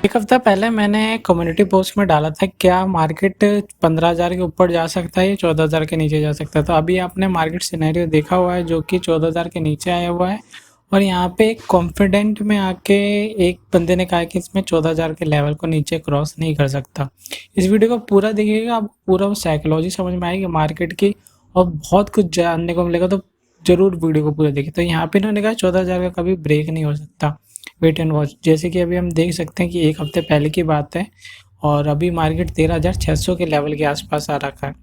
एक हफ्ता पहले मैंने कम्युनिटी पोस्ट में डाला था क्या मार्केट 15,000 के ऊपर जा सकता है या 14,000 के नीचे जा सकता है। तो अभी आपने मार्केट सिनेरियो देखा हुआ है जो कि 14,000 के नीचे आया हुआ है और यहाँ पे एक कॉन्फिडेंट में आके एक बंदे ने कहा कि इसमें 14,000 के लेवल को नीचे क्रॉस नहीं कर सकता। इस वीडियो को पूरा देखिएगा, आपको पूरा साइकोलॉजी समझ में आएगी मार्केट की और बहुत कुछ जानने को मिलेगा। तो जरूर वीडियो को पूरा देखिए। तो यहाँ पे इन्होंने कहा 14,000 का कभी ब्रेक नहीं हो सकता, वेट एंड वॉच। जैसे कि अभी हम देख सकते हैं कि एक हफ्ते पहले की बात है और अभी मार्केट 13,600 के लेवल के आसपास आ रखा है।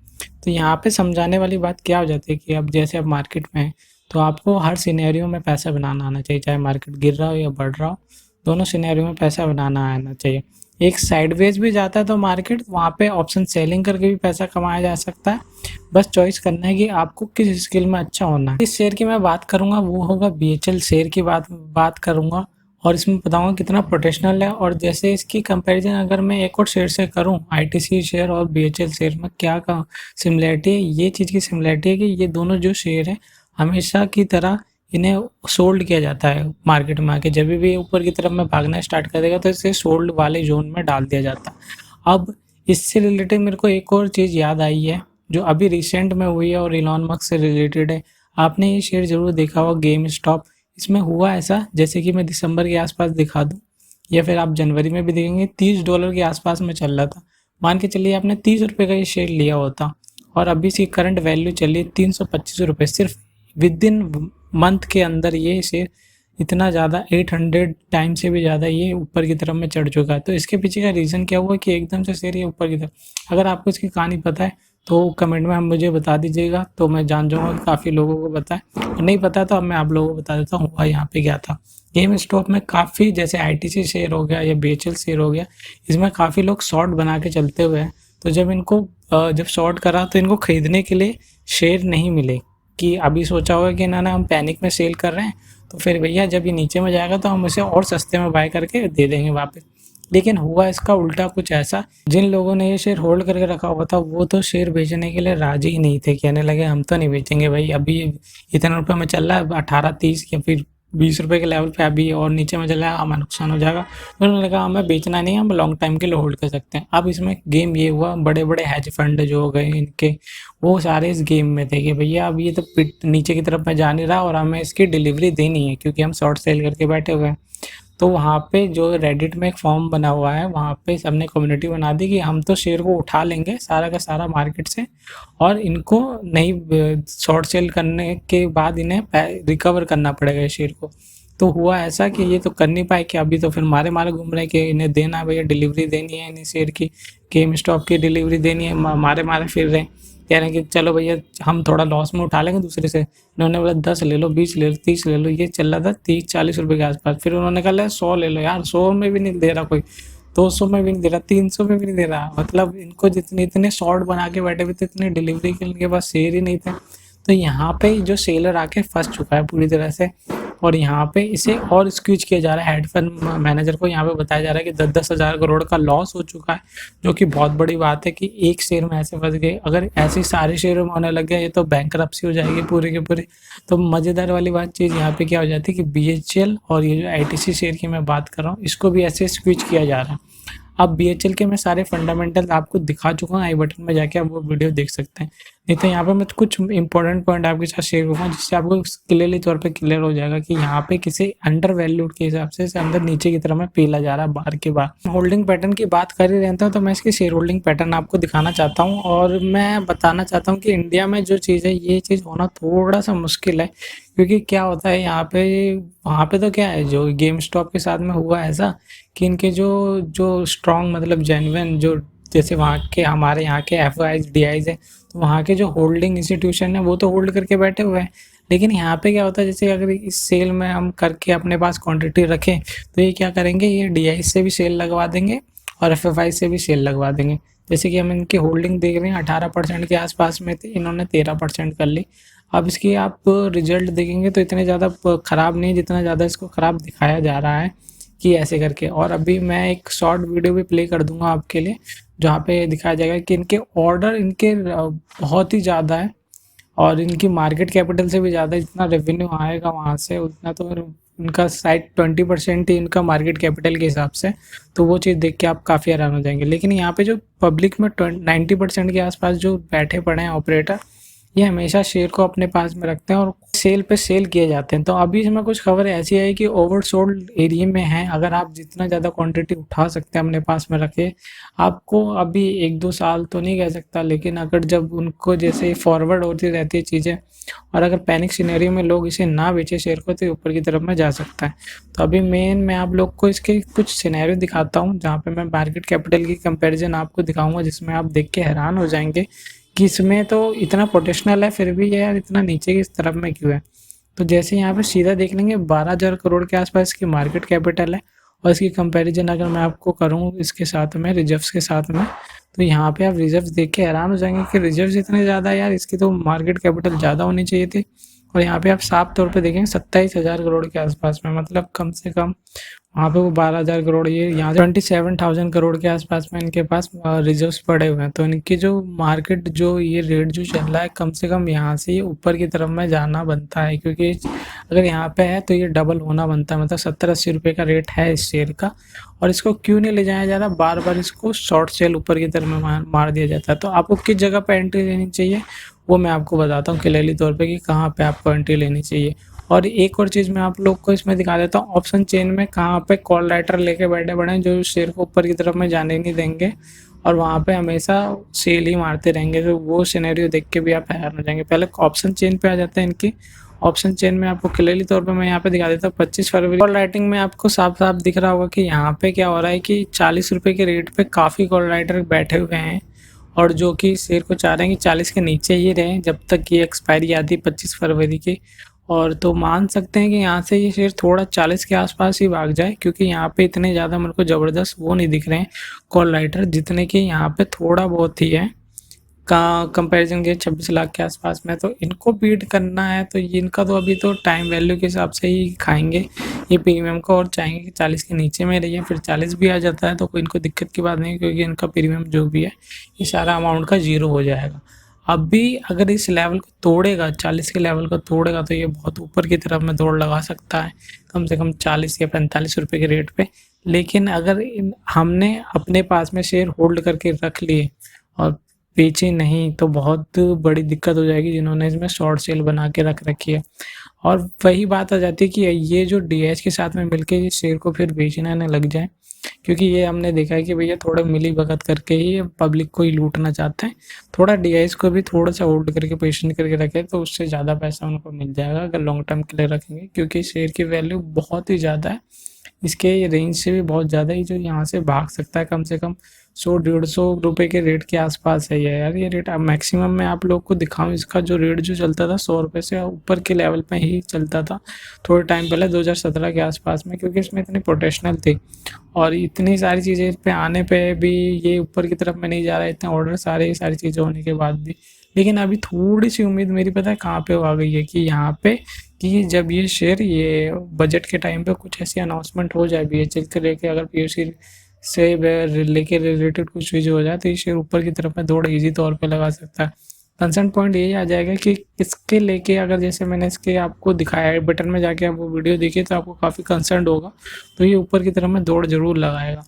तो यहाँ पे समझाने वाली बात क्या हो जाती है कि अब जैसे अब मार्केट में है तो आपको हर सिनेरियो में पैसा बनाना आना चाहिए, चाहे मार्केट गिर रहा हो या बढ़ रहा हो, दोनों सिनेरियो में पैसा बनाना आना चाहिए। एक साइडवेज भी जाता है तो मार्केट वहाँ पे ऑप्शन सेलिंग करके भी पैसा कमाया जा सकता है। बस चॉइस करना है कि आपको किस स्किल में अच्छा होना है। इस शेयर की मैं बात करूंगा वो होगा BHL शेयर की बात करूंगा और इसमें बताऊंगा कितना प्रोटेक्शनल है। और जैसे इसकी कंपैरिजन अगर मैं एक और शेयर से करूं, ITC शेयर और BHL शेयर में क्या का सिमिलरिटी है, ये चीज़ की सिमिलरिटी है कि ये दोनों जो शेयर है हमेशा की तरह इन्हें सोल्ड किया जाता है मार्केट में आके। जब भी ऊपर की तरफ में भागना स्टार्ट कर देगा तो इसे सोल्ड वाले जोन में डाल दिया जाता है। अब इससे रिलेटेड मेरे को एक और चीज़ याद आई है जो अभी रिसेंट में हुई है और इलॉन मस्क से रिलेटेड है। आपने ये शेयर जरूर देखा होगा, गेम स्टॉप। इसमें हुआ ऐसा, जैसे कि मैं दिसंबर के आसपास दिखा दूं या फिर आप जनवरी में भी देखेंगे, $30 के आसपास में चल रहा था। मान के चलिए आपने ₹30 का ये शेयर लिया होता और अभी इसकी करंट वैल्यू चली ₹325। सिर्फ विद इन मंथ के अंदर ये शेयर इतना ज़्यादा 800 टाइम से भी ज़्यादा ये ऊपर की तरफ में चढ़ चुका है। तो इसके पीछे का रीज़न क्या हुआ कि एकदम से शेयर ये ऊपर की तरफ। अगर आपको इसकी कहानी पता है तो कमेंट में हम मुझे बता दीजिएगा, तो मैं जान जाऊँगा कि काफ़ी लोगों को पता है। और नहीं पता तो अब मैं आप लोगों को बता देता हूँ हुआ यहाँ पे क्या था। गेम स्टॉप में काफ़ी, जैसे ITC शेयर हो गया या BHL शेयर हो गया, इसमें काफ़ी लोग शॉर्ट बना के चलते हुए हैं। तो जब शॉर्ट करा तो इनको खरीदने के लिए शेयर नहीं मिले। कि अभी सोचा होगा कि ना हम पैनिक में सेल कर रहे हैं तो फिर भैया जब ये नीचे में जाएगा तो हम इसे और सस्ते में बाय करके दे देंगे वापस। लेकिन हुआ इसका उल्टा कुछ ऐसा, जिन लोगों ने ये शेयर होल्ड करके रखा हुआ था वो तो शेयर बेचने के लिए राजी ही नहीं थे। कहने लगे हम तो नहीं बेचेंगे भाई, अभी इतने रुपए में चल रहा है, 18-30 या फिर ₹20 के लेवल पे अभी और नीचे में चल रहा है, हमें नुकसान हो जाएगा। तो उन्होंने कहा हमें बेचना नहीं है, हम लॉन्ग टाइम के लिए होल्ड कर सकते हैं। अब इसमें गेम ये हुआ, बड़े बड़े हैज फंड जो हो गए इनके, वो सारे इस गेम में थे कि भैया अब ये तो नीचे की तरफ में जा नहीं रहा और हमें इसकी डिलीवरी देनी है क्योंकि हम शॉर्ट सेल करके बैठे हुए हैं। तो वहाँ पे जो रेडिट में एक फॉर्म बना हुआ है वहाँ पे सबने कम्युनिटी बना दी कि हम तो शेयर को उठा लेंगे सारा का सारा मार्केट से और इनको नहीं, शॉर्ट सेल करने के बाद इन्हें रिकवर करना पड़ेगा इस शेयर को। तो हुआ ऐसा कि ये तो कर नहीं पाए कि अभी तो फिर मारे मारे घूम रहे हैं कि इन्हें देना है भैया, डिलीवरी देनी है इन्हें शेयर की, गेम स्टॉप की डिलीवरी देनी है, मारे मारे फिर रहे हैं। कह रहे हैं कि चलो भैया हम थोड़ा लॉस में उठा लेंगे दूसरे से। इन्होंने बोला 10 ले लो, 20 ले लो, 30 ले लो। ये चल रहा था 30-40 रुपए के आसपास। फिर उन्होंने कहा 100 ले लो यार, 100 में भी नहीं दे रहा कोई, 200 में भी नहीं दे रहा, 300 में भी नहीं दे रहा। मतलब इनको जितने इतने शॉर्ट बना के बैठे हुए थे, इतने डिलीवरी के इनके पास शेयर ही नहीं थे। तो यहाँ पे जो सेलर आके फंस चुका है पूरी तरह से और यहाँ पे इसे और स्क्वीज किया जा रहा है। हेड फंड मैनेजर को यहाँ पे बताया जा रहा है कि 10-10 हज़ार करोड़ का लॉस हो चुका है, जो कि बहुत बड़ी बात है कि एक शेयर में ऐसे फंस गए। अगर ऐसे सारे शेयरों में होने लग गया ये तो बैंकरप्सी हो जाएगी पूरी की पूरी। तो मज़ेदार वाली बात चीज़ यहाँ पे क्या हो जाती है कि BHL और ये जो ITC शेयर की मैं बात कर रहा हूँ इसको भी ऐसे स्क्वीज किया जा रहा है। अब BHL के मैं सारे फंडामेंटल आपको दिखा चुका हूँ, आई बटन में जाके आप वो वीडियो देख सकते हैं। नहीं तो यहाँ पे मैं कुछ इंपॉर्टेंट पॉइंट आपके साथ शेयर करूँगा जिससे आपको क्लियरली तौर पे क्लियर हो जाएगा कि यहाँ पे किसी अंडर वैल्यूड के हिसाब से इसे अंदर नीचे की तरफ में पेला जा रहा है बार के बार। होल्डिंग पैटर्न की बात कर ही रहता हूँ तो मैं इसकी शेयर होल्डिंग पैटर्न आपको दिखाना चाहता हूँ और मैं बताना चाहता हूँ कि इंडिया में जो चीज़ है ये चीज़ होना थोड़ा सा मुश्किल है। क्योंकि क्या होता है यहाँ पे, वहाँ पे तो क्या है जो गेम स्टॉप के साथ में हुआ ऐसा कि इनके जो जो स्ट्रॉन्ग मतलब जेन्युइन जो, जैसे वहाँ के हमारे यहाँ के FIs DIs है तो वहाँ के जो होल्डिंग इंस्टीट्यूशन है वो तो होल्ड करके बैठे हुए हैं। लेकिन यहाँ पे क्या होता है, जैसे अगर इस सेल में हम करके अपने पास क्वांटिटी रखें तो ये क्या करेंगे, ये DI से भी सेल लगवा देंगे और FFI से भी सेल लगवा देंगे। जैसे कि हम इनकी होल्डिंग देख रहे हैं 18% के आसपास में थे, इन्होंने 13% कर ली। अब इसकी आप रिजल्ट देखेंगे तो इतने ज़्यादा ख़राब नहीं है जितना ज़्यादा इसको ख़राब दिखाया जा रहा है कि ऐसे करके। और अभी मैं एक शॉर्ट वीडियो भी प्ले कर दूंगा आपके लिए जहाँ पे दिखाया जाएगा कि इनके ऑर्डर इनके बहुत ही ज़्यादा है और इनकी मार्केट कैपिटल से भी ज़्यादा जितना रेवेन्यू आएगा वहाँ से उतना तो उनका शायद 20% ही इनका मार्केट कैपिटल के हिसाब से, तो वो चीज़ देख के आप काफ़ी हैरान हो जाएंगे। लेकिन यहाँ पे जो पब्लिक में 90% के आसपास जो बैठे पड़े हैं ऑपरेटर, ये हमेशा शेयर को अपने पास में रखते हैं और सेल पे सेल किए जाते हैं। तो अभी इसमें कुछ खबर ऐसी आई कि ओवरसोल्ड एरिया में है, अगर आप जितना ज़्यादा क्वांटिटी उठा सकते हैं अपने पास में रखे, आपको अभी 1-2 साल तो नहीं कह सकता, लेकिन अगर जब उनको जैसे फॉरवर्ड होती रहती है चीज़ें और अगर पैनिक सिनेरियो में लोग इसे ना बेचे शेयर को, तो ऊपर की तरफ में जा सकता है। तो अभी मैं आप लोग को इसके कुछ सिनेरियो दिखाता हूँ, जहाँ पे मैं मार्केट कैपिटल की कंपैरिजन आपको दिखाऊंगा, जिसमें आप देख के हैरान हो जाएंगे कि इसमें तो इतना पोटेंशियल है, फिर भी ये यार इतना नीचे की इस तरफ में क्यों है। तो जैसे यहाँ पे सीधा देख लेंगे 12,000 करोड़ के आसपास की मार्केट कैपिटल है, और इसकी कंपैरिजन अगर मैं आपको करूँ इसके साथ में रिजर्व्स के साथ में, तो यहाँ पे आप रिजर्व्स देख के हैरान हो जाएंगे कि रिजर्व्स इतने ज़्यादा, यार इसकी तो मार्केट कैपिटल ज़्यादा होनी चाहिए थी। और यहाँ पे आप साफ तौर पे देखेंगे 27,000 करोड़ के आसपास में, मतलब कम से कम वहाँ पे वो 12,000 करोड़, ये यहाँ 27,000 करोड़ के आसपास में इनके पास रिजर्व्स पड़े हुए हैं। तो इनकी जो मार्केट जो ये रेट जो चल रहा है, कम से कम यहाँ से ये ऊपर की तरफ में जाना बनता है, क्योंकि अगर यहाँ पे है तो ये डबल होना बनता है, मतलब 70-80 रुपये का रेट है इस शेयर का। और इसको क्यों नहीं ले जाया जा रहा, बार बार इसको शॉर्ट सेल ऊपर की तरफ में मार दिया जाता है। तो आपको किस जगह पे एंट्री लेनी चाहिए वो मैं आपको बताता हूँ क्लियरली तौर पे कि कहाँ पे आपको एंट्री लेनी चाहिए। और एक और चीज़ मैं आप लोग को इसमें दिखा देता हूँ, ऑप्शन चेन में कहाँ पे कॉल राइटर लेके बैठे बड़े हैं जो शेयर को ऊपर की तरफ में जाने नहीं देंगे और वहाँ पे हमेशा सेल ही मारते रहेंगे। तो वो सिनेरियो देख के भी आप हैरान हो जाएंगे। पहले ऑप्शन चेन पे आ जाते हैं इनकी। ऑप्शन चेन में आपको क्लियरली तौर पे मैं यहाँ पे दिखा देता हूँ 25 फरवरी कॉल राइटिंग में आपको साफ साफ दिख रहा होगा कि यहाँ पे क्या हो रहा है कि 40 रुपये के रेट पे काफ़ी कॉल राइटर बैठे हुए हैं और जो कि शेयर को चाह रहे हैं कि 40 के नीचे ही रहें जब तक कि एक्सपायरी आती 25 फरवरी की। और तो मान सकते हैं कि यहाँ से ये शेयर थोड़ा 40 के आसपास ही भाग जाए, क्योंकि यहाँ पे इतने ज़्यादा मेरे को ज़बरदस्त वो नहीं दिख रहे हैं कॉल राइटर, जितने कि यहाँ पे थोड़ा बहुत ही है का कंपैरिजन के 26 लाख के आसपास में। तो इनको बीट करना है तो इनका तो अभी तो टाइम वैल्यू के हिसाब से ही खाएंगे ये प्रीमियम को, और चाहेंगे कि 40 के नीचे में रहिए। फिर 40 भी आ जाता है तो कोई इनको दिक्कत की बात नहीं, क्योंकि इनका प्रीमियम जो भी है ये सारा अमाउंट का जीरो हो जाएगा। अब भी अगर इस लेवल को तोड़ेगा, 40 के लेवल को तोड़ेगा, तो ये बहुत ऊपर की तरफ में दौड़ लगा सकता है, कम से कम 40 या 45 रुपये के रेट पे। लेकिन अगर हमने अपने पास में शेयर होल्ड करके रख लिए और बेचे नहीं, तो बहुत बड़ी दिक्कत हो जाएगी जिन्होंने इसमें शॉर्ट सेल बना के रख रखी है। और वही बात आ जाती है कि ये जो डीएच के साथ में मिलके ये शेयर को फिर बेचने लग जाए, क्योंकि ये हमने देखा है कि भैया थोड़े मिली भगत करके ही पब्लिक को ही लूटना चाहते हैं। थोड़ा डीआईएस को भी थोड़ा सा होल्ड करके पेशेंट करके रखें तो उससे ज़्यादा पैसा उनको मिल जाएगा अगर लॉन्ग टर्म के लिए रखेंगे, क्योंकि शेयर की वैल्यू बहुत ही ज़्यादा है, इसके रेंज से भी बहुत ज़्यादा ही जो यहाँ से भाग सकता है। कम से कम 100-150 रुपये के रेट के आसपास है यार ये रेट। अब मैक्सिमम मैं आप लोग को दिखाऊं, इसका जो रेट जो चलता था 100 रुपये से ऊपर के लेवल पे ही चलता था थोड़े टाइम पहले 2017 के आसपास में, क्योंकि इसमें इतनी प्रोटेक्शनल थी और इतनी सारी चीज़ें इस पे आने पे भी ये ऊपर की तरफ में नहीं जा रहा है, इतने ऑर्डर सारी चीज़ें होने के बाद भी। लेकिन अभी थोड़ी सी उम्मीद मेरी पता है कहाँ पे आ गई है कि यहाँ पे कि जब ये शेयर ये बजट के टाइम पे कुछ ऐसी अनाउंसमेंट हो जाए बीएचएल के लेके, अगर पीयूसी से लेके रिलेटेड कुछ चीज़ हो जाए तो ये शेयर ऊपर की तरफ में दौड़ इजी तौर पे लगा सकता है। कंसर्न पॉइंट यही आ जाएगा कि किसके लेके, अगर जैसे मैंने इसके आपको दिखाया है बटन में जाके आप वो वीडियो देखिए तो आपको काफ़ी कंसर्न होगा, तो ये ऊपर की तरफ में दौड़ जरूर लगाएगा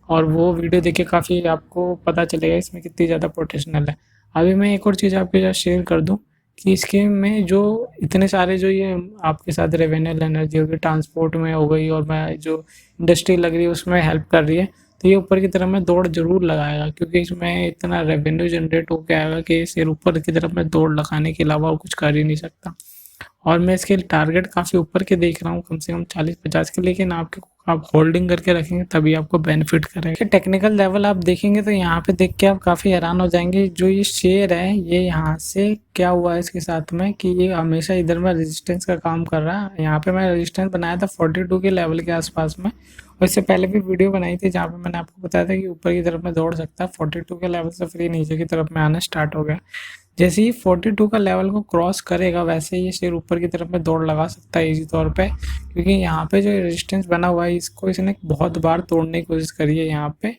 और वो वीडियो देख के काफ़ी आपको पता चलेगा इसमें कितनी ज़्यादा पोटेंशियल है। अभी मैं एक और चीज़ आपके साथ शेयर कर दूँ कि इसके में जो इतने सारे जो ये आपके साथ रिन्यूएबल एनर्जी होगी, ट्रांसपोर्ट में हो गई और मैं जो इंडस्ट्री लग रही है उसमें हेल्प कर रही है, तो ये ऊपर की तरफ में दौड़ जरूर लगाएगा, क्योंकि इसमें इतना रेवेन्यू जनरेट होकर आएगा कि शेयर ऊपर की तरफ में दौड़ लगाने के अलावा वो कुछ कर ही नहीं सकता। और मैं इसके टारगेट काफ़ी ऊपर के देख रहा हूँ, कम से कम 40-50 के, लेकिन आप होल्डिंग करके रखेंगे तभी आपको बेनिफिट करेगा। टेक्निकल लेवल आप देखेंगे तो यहाँ पे देख के आप काफ़ी हैरान हो जाएंगे। जो ये शेयर है ये यहाँ से क्या हुआ है इसके साथ में कि ये हमेशा इधर में रेजिस्टेंस का काम कर रहा है। यहाँ पे मैं रेजिस्टेंस बनाया था 42 के लेवल के आसपास में, और इससे पहले भी वीडियो बनाई थी जहाँ पे मैंने आपको बताया था कि ऊपर की तरफ में दौड़ सकता है 42 के लेवल से, फिर ये नीचे की तरफ में आना स्टार्ट हो गया। जैसे ही 42 का लेवल को क्रॉस करेगा वैसे ये शेयर ऊपर की तरफ में दौड़ लगा सकता है इजी तौर पे, क्योंकि यहाँ पे जो रेजिस्टेंस बना हुआ है इसको इसने बहुत बार तोड़ने की कोशिश करी है। यहाँ पे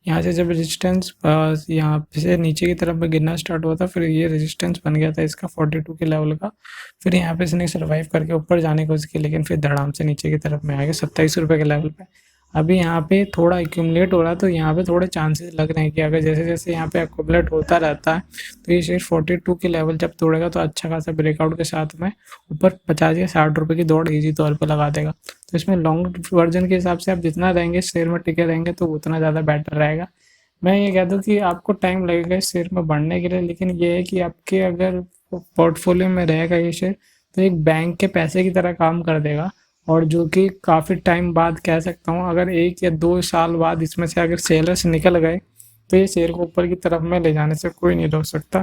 यहाँ से जब रेजिस्टेंस यहाँ से नीचे की तरफ में गिरना स्टार्ट हुआ था, फिर ये रेजिस्टेंस बन गया था इसका 42 के लेवल का। फिर यहाँ पे इसने सर्वाइव करके ऊपर जाने की कोशिश की, लेकिन फिर धड़ाम से नीचे की तरफ में आ गया 27 रुपये के लेवल पे। अभी यहाँ पे थोड़ा एक्यूमुलेट हो रहा है, तो यहाँ पे थोड़े चांसेस लग रहे हैं कि अगर जैसे जैसे यहाँ पे एक्यूमुलेट होता रहता है तो ये शेयर 42 के लेवल जब तोड़ेगा तो अच्छा खासा ब्रेकआउट के साथ में ऊपर 50 या 60 रुपये की दौड़ ईजी तौर पर लगा देगा। तो इसमें लॉन्ग वर्जन के हिसाब से आप जितना रहेंगे शेयर में टिके रहेंगे तो उतना ज़्यादा बेटर रहेगा। मैं ये कह दूँ कि आपको टाइम लगेगा इस शेयर में बढ़ने के लिए, लेकिन ये है कि आपके अगर पोर्टफोलियो में रहेगा ये शेयर तो एक बैंक के पैसे की तरह काम कर देगा। और जो कि काफ़ी टाइम बाद कह सकता हूँ, अगर 1 या 2 साल बाद इसमें से अगर सेलर्स निकल गए तो ये शेयर को ऊपर की तरफ में ले जाने से कोई नहीं रोक सकता,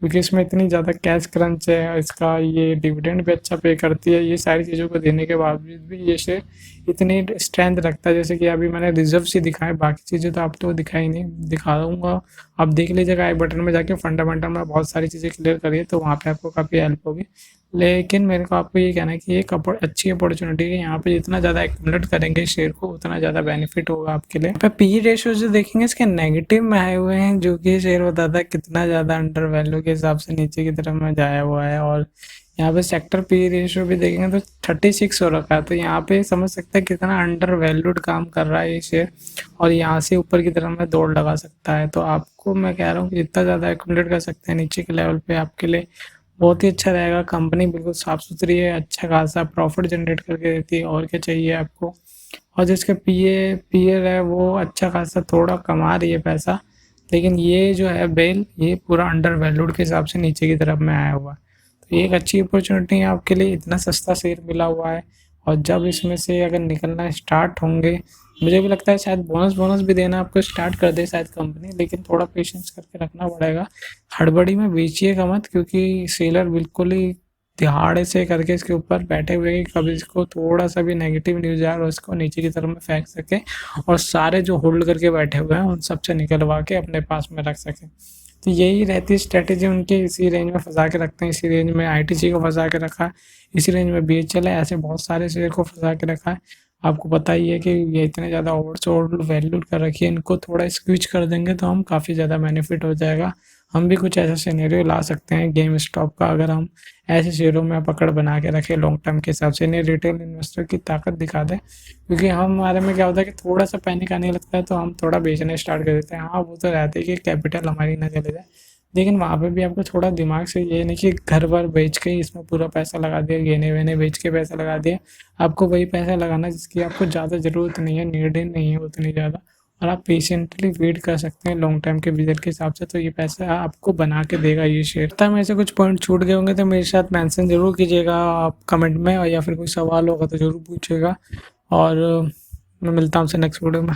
क्योंकि इसमें इतनी ज़्यादा कैश क्रंच है, इसका ये डिविडेंड भी अच्छा पे करती है। ये सारी चीज़ों को देने के बावजूद भी ये शेयर इतनी स्ट्रेंथ रखता है। जैसे कि अभी मैंने रिजर्व्स ही दिखाए, बाकी चीज़ें तो आपको दिखाई नहीं, दिखाऊंगा आप देख लीजिएगा आई बटन में जाके। फंडामेंटल में बहुत सारी चीज़ें क्लियर करिए तो वहाँ पे आपको काफ़ी हेल्प होगी। लेकिन मेरे को आपको ये कहना है कि एक अच्छी अपॉर्चुनिटी है, यहाँ पे जितना ज़्यादा एक्यूमुलेट करेंगे शेयर को उतना ज़्यादा बेनिफिट होगा आपके लिए। पे पी रेशियो जो देखेंगे इसके नेगेटिव में आए हुए हैं, जो कि शेयर बताता है कितना ज़्यादा अंडर वैल्यू के हिसाब से नीचे की तरफ में जाया हुआ है। और यहाँ पे सेक्टर पी रेशियो भी देखेंगे तो 36 हो रखा है, तो यहाँ पे समझ सकते हैं कितना अंडर वैल्यूड काम कर रहा है ये शेयर, और यहाँ से ऊपर की तरफ में दौड़ लगा सकता है। तो आपको मैं कह रहा हूँ कि जितना ज़्यादा एक्यूमुलेट कर सकते हैं नीचे के लेवल पे आपके लिए बहुत ही अच्छा रहेगा। कंपनी बिल्कुल साफ़ सुथरी है, अच्छा खासा प्रॉफिट जनरेट करके देती है, और क्या चाहिए आपको। और जिसके पीयर है वो अच्छा खासा थोड़ा कमा रही है पैसा, लेकिन ये जो है बेल ये पूरा अंडर वैल्यूड के हिसाब से नीचे की तरफ में आया हुआ है। तो ये एक अच्छी अपॉर्चुनिटी है आपके लिए, इतना सस्ता शेयर मिला हुआ है। और जब इसमें से अगर निकलना स्टार्ट होंगे, मुझे भी लगता है शायद बोनस भी देना आपको स्टार्ट कर दे शायद कंपनी, लेकिन थोड़ा पेशेंस करके रखना पड़ेगा। हड़बड़ी में बेचिएगा मत, क्योंकि सेलर बिल्कुल ही दिहाड़े से करके इसके ऊपर बैठे हुए हैं, कभी इसको थोड़ा सा भी नेगेटिव न्यूज़ आए और इसको नीचे की तरफ में फेंक सके, और सारे जो होल्ड करके बैठे हुए हैं उन सबसे निकलवा के अपने पास में रख सके। तो यही रहती है स्ट्रेटेजी उनकी, इसी रेंज में फंसा के रखते हैं। इसी रेंज में आईटीसी को फंसा के रखा है, इसी रेंज में बीएचएल है, ऐसे बहुत सारे शेयर को फंसा के रखा है। आपको पता ही है कि ये इतने ज़्यादा ओवर वैल्यूड कर रखी है, इनको थोड़ा स्क्विच कर देंगे तो हम काफ़ी ज़्यादा बेनिफिट हो जाएगा। हम भी कुछ ऐसा सिनेरियो ला सकते हैं गेम स्टॉप का, अगर हम ऐसे शेयरों में पकड़ बना के रखें लॉन्ग टर्म के हिसाब से, इन्हें रिटेल इन्वेस्टर की ताकत दिखा दें। क्योंकि हमारे में क्या होता है कि थोड़ा सा पैनिक आने लगता है तो हम थोड़ा बेचना स्टार्ट कर देते हैं। हाँ वो तो रहता है कि कैपिटल हमारी ना चले जाए, लेकिन वहाँ पे भी आपको थोड़ा दिमाग से, ये नहीं कि घर भर बेच के इसमें पूरा पैसा लगा दिया, गेने वेने बेच के पैसा लगा दिया। आपको वही पैसा लगाना जिसकी आपको ज़्यादा ज़रूरत नहीं है, नीड ही नहीं है उतनी ज़्यादा, और आप पेशेंटली वेट कर सकते हैं लॉन्ग टर्म के विजन के हिसाब से। तो ये पैसा आपको बना के देगा ये शेयर। तब में से कुछ पॉइंट छूट गए होंगे तो मेरे साथ मेंशन ज़रूर कीजिएगा आप कमेंट में, और या फिर कोई सवाल होगा तो ज़रूर पूछिएगा। और मैं मिलता हूँ आपसे नेक्स्ट वीडियो में।